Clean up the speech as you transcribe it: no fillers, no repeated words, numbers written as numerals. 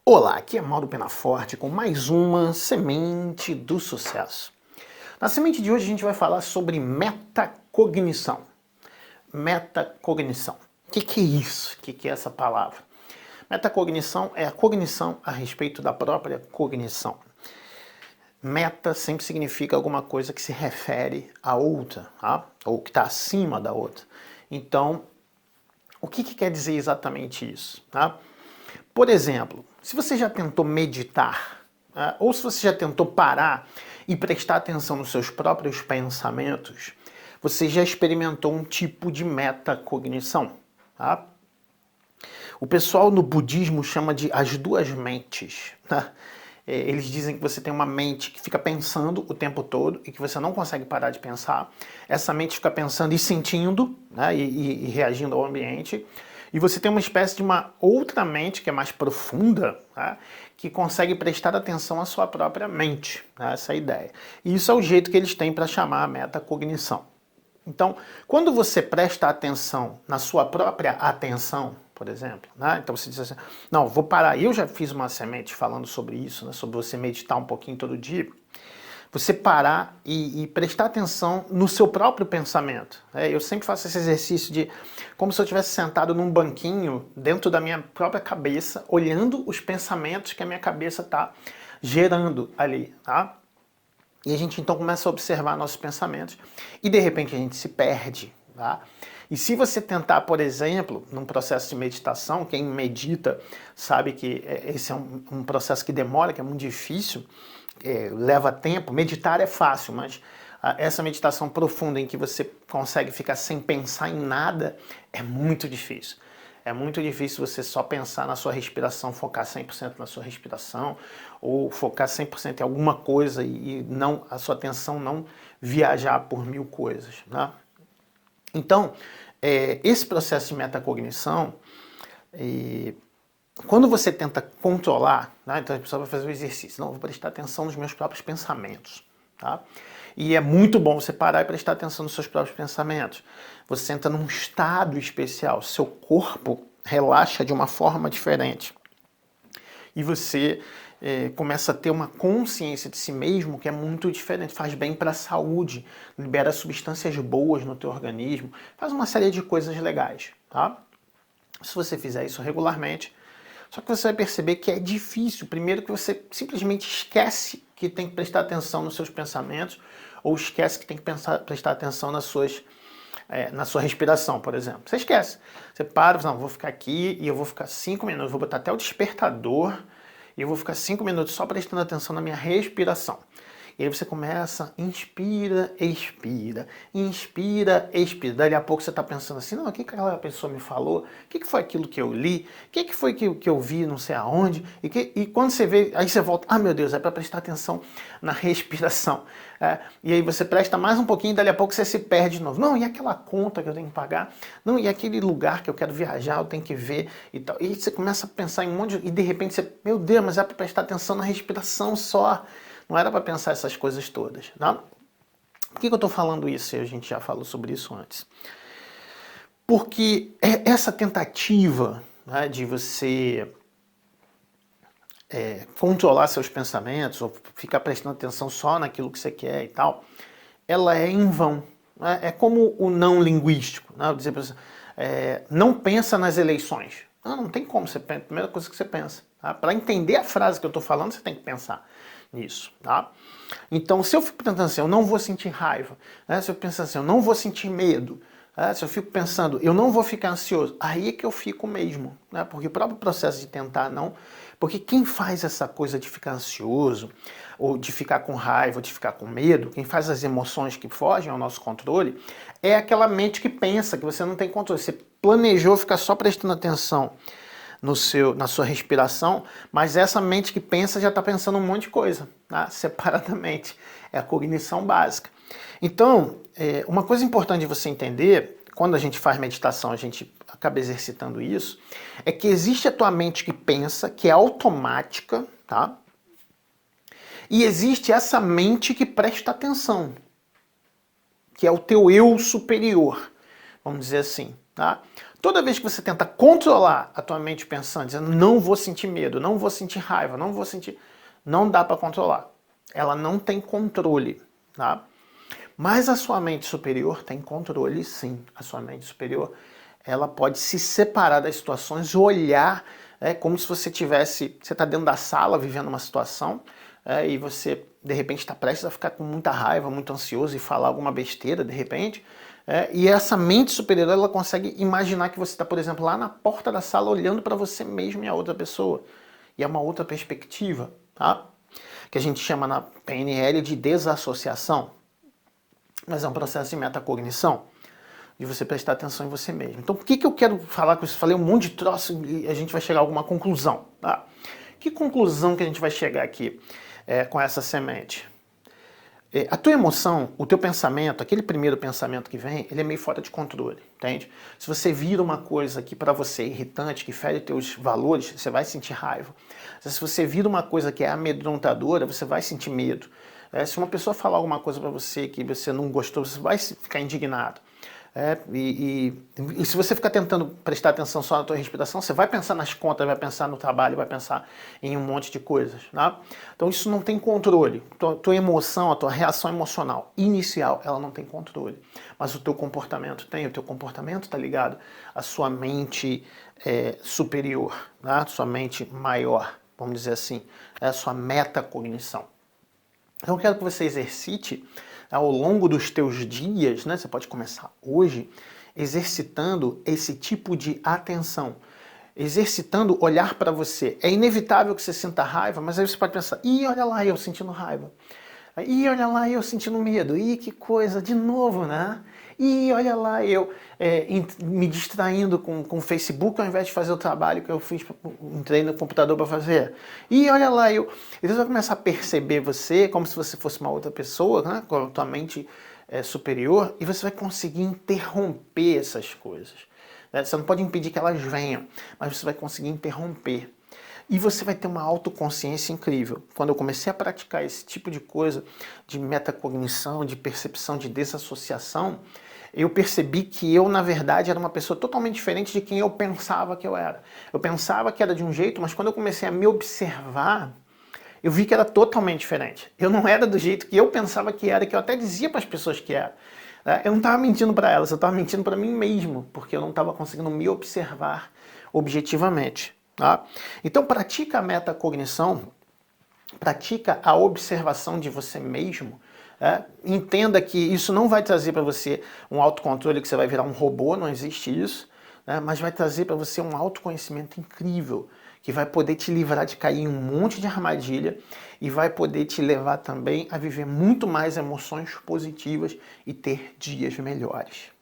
Olá, aqui é Mauro Penaforte com mais uma Semente do Sucesso. Na semente de hoje a gente vai falar sobre metacognição. Metacognição. O que é isso? O que é essa palavra? Metacognição é a cognição a respeito da própria cognição. Meta sempre significa alguma coisa que se refere a outra, tá? Ou que está acima da outra. Então, o que quer dizer exatamente isso? Tá? Por exemplo, se você já tentou meditar, ou se você já tentou parar e prestar atenção nos seus próprios pensamentos, você já experimentou um tipo de metacognição. Tá? O pessoal no budismo chama de as duas mentes. Tá? Eles dizem que você tem uma mente que fica pensando o tempo todo e que você não consegue parar de pensar. Essa mente fica pensando e sentindo, né, e reagindo ao ambiente. E você tem uma espécie de uma outra mente que é mais profunda, tá, que consegue prestar atenção à sua própria mente, né, essa é a ideia. E isso é o jeito que eles têm para chamar a metacognição. Então, quando você presta atenção na sua própria atenção, por exemplo, né? Então você diz assim, não, vou parar. Eu já fiz uma semente falando sobre isso, né? Sobre você meditar um pouquinho todo dia. Você parar e prestar atenção no seu próprio pensamento. Eu sempre faço esse exercício de como se eu estivesse sentado num banquinho dentro da minha própria cabeça, olhando os pensamentos que a minha cabeça está gerando ali, tá? E a gente então começa a observar nossos pensamentos e de repente a gente se perde, tá? E se você tentar, por exemplo, num processo de meditação, quem medita sabe que esse é um processo que demora, que é muito difícil, leva tempo. Meditar é fácil, mas essa meditação profunda em que você consegue ficar sem pensar em nada é muito difícil. É muito difícil você só pensar na sua respiração, focar 100% na sua respiração, ou focar 100% em alguma coisa e não, a sua atenção não viajar por mil coisas, né? Então, esse processo de metacognição, quando você tenta controlar, né, então a pessoa vai fazer o exercício, não, vou prestar atenção nos meus próprios pensamentos, tá? E é muito bom você parar e prestar atenção nos seus próprios pensamentos. Você entra num estado especial, seu corpo relaxa de uma forma diferente. E você começa a ter uma consciência de si mesmo que é muito diferente, faz bem para a saúde, libera substâncias boas no teu organismo, faz uma série de coisas legais, tá? Se você fizer isso regularmente, só que você vai perceber que é difícil. Primeiro que você simplesmente esquece que tem que prestar atenção nos seus pensamentos, ou esquece que tem que prestar atenção na sua respiração, por exemplo. Você esquece. Você para, não, vou ficar aqui e eu vou ficar 5 minutos, vou botar até o despertador e eu vou ficar 5 minutos só prestando atenção na minha respiração. E aí você começa, inspira, expira, inspira, expira. Daí a pouco você está pensando assim, não, o que aquela pessoa me falou? O que foi aquilo que eu li? O que foi que eu vi não sei aonde? E quando você vê, aí você volta, ah meu Deus, é para prestar atenção na respiração. E aí você presta mais um pouquinho, daí a pouco você se perde de novo. Não, e aquela conta que eu tenho que pagar? Não, e aquele lugar que eu quero viajar, eu tenho que ver e tal. E você começa a pensar em um monte de... E de repente você, meu Deus, mas é para prestar atenção na respiração só. Não era para pensar essas coisas todas. Tá? Por que eu estou falando isso? A gente já falou sobre isso antes. Porque essa tentativa, né, de você controlar seus pensamentos, ou ficar prestando atenção só naquilo que você quer e tal, ela é em vão. Né? É como o não linguístico. Né? Dizer, não pensa nas eleições. Não tem como. Você pensa, a primeira coisa que você pensa. Tá? Para entender a frase que eu estou falando, você tem que pensar nisso, tá? Então, se eu fico pensando assim, eu não vou sentir raiva, né? Se eu penso assim, eu não vou sentir medo, né? Se eu fico pensando, eu não vou ficar ansioso, aí é que eu fico mesmo, né? Porque o próprio processo de tentar não... Porque quem faz essa coisa de ficar ansioso, ou de ficar com raiva, ou de ficar com medo, quem faz as emoções que fogem ao nosso controle, é aquela mente que pensa que você não tem controle. Você planejou ficar só prestando atenção na sua respiração, mas essa mente que pensa já está pensando um monte de coisa, tá? Separadamente. É a cognição básica. Então, uma coisa importante de você entender, quando a gente faz meditação, a gente acaba exercitando isso, é que existe a tua mente que pensa, que é automática, tá? E existe essa mente que presta atenção, que é o teu eu superior, vamos dizer assim, tá? Toda vez que você tenta controlar a tua mente pensando, dizendo não vou sentir medo, não vou sentir raiva, não vou sentir... Não dá para controlar. Ela não tem controle, tá? Mas a sua mente superior tem controle, sim. A sua mente superior, ela pode se separar das situações, olhar, como se você tivesse... Você está dentro da sala vivendo uma situação, e você, de repente, está prestes a ficar com muita raiva, muito ansioso e falar alguma besteira, de repente... e essa mente superior, ela consegue imaginar que você está, por exemplo, lá na porta da sala olhando para você mesmo e a outra pessoa. E é uma outra perspectiva, tá? Que a gente chama na PNL de desassociação. Mas é um processo de metacognição, de você prestar atenção em você mesmo. Então, por que eu quero falar com isso? Falei um monte de troço e a gente vai chegar a alguma conclusão, tá? Que conclusão que a gente vai chegar aqui com essa semente? A tua emoção, o teu pensamento, aquele primeiro pensamento que vem, ele é meio fora de controle, entende? Se você vira uma coisa que para você é irritante, que fere teus valores, você vai sentir raiva. Se você vira uma coisa que é amedrontadora, você vai sentir medo. Se uma pessoa falar alguma coisa para você que você não gostou, você vai ficar indignado. E se você ficar tentando prestar atenção só na tua respiração, você vai pensar nas contas, vai pensar no trabalho, vai pensar em um monte de coisas, tá? Então isso não tem controle. Tua emoção, a tua reação emocional inicial, ela não tem controle. Mas o teu comportamento tem. O teu comportamento está ligado à sua mente superior, tá? Sua mente maior, vamos dizer assim, a sua metacognição. Então eu quero que você exercite ao longo dos teus dias, né? Você pode começar hoje exercitando esse tipo de atenção, exercitando olhar para você. É inevitável que você sinta raiva, mas aí você pode pensar, ih, olha lá eu sentindo raiva. Ih, olha lá eu sentindo medo. Ih, que coisa, de novo, né? Ih, olha lá eu me distraindo com o Facebook ao invés de fazer o trabalho que eu fiz, entrei no computador para fazer. Ih, olha lá eu... E você vai começar a perceber você como se você fosse uma outra pessoa, né? Com a tua mente superior, e você vai conseguir interromper essas coisas. Né? Você não pode impedir que elas venham, mas você vai conseguir interromper. E você vai ter uma autoconsciência incrível. Quando eu comecei a praticar esse tipo de coisa, de metacognição, de percepção, de desassociação, eu percebi que eu, na verdade, era uma pessoa totalmente diferente de quem eu pensava que eu era. Eu pensava que era de um jeito, mas quando eu comecei a me observar, eu vi que era totalmente diferente. Eu não era do jeito que eu pensava que era, que eu até dizia para as pessoas que era. Eu não estava mentindo para elas, eu estava mentindo para mim mesmo, porque eu não estava conseguindo me observar objetivamente. Tá? Então pratica a metacognição, pratica a observação de você mesmo. Entenda que isso não vai trazer para você um autocontrole que você vai virar um robô, não existe isso, mas vai trazer para você um autoconhecimento incrível, que vai poder te livrar de cair em um monte de armadilha e vai poder te levar também a viver muito mais emoções positivas e ter dias melhores.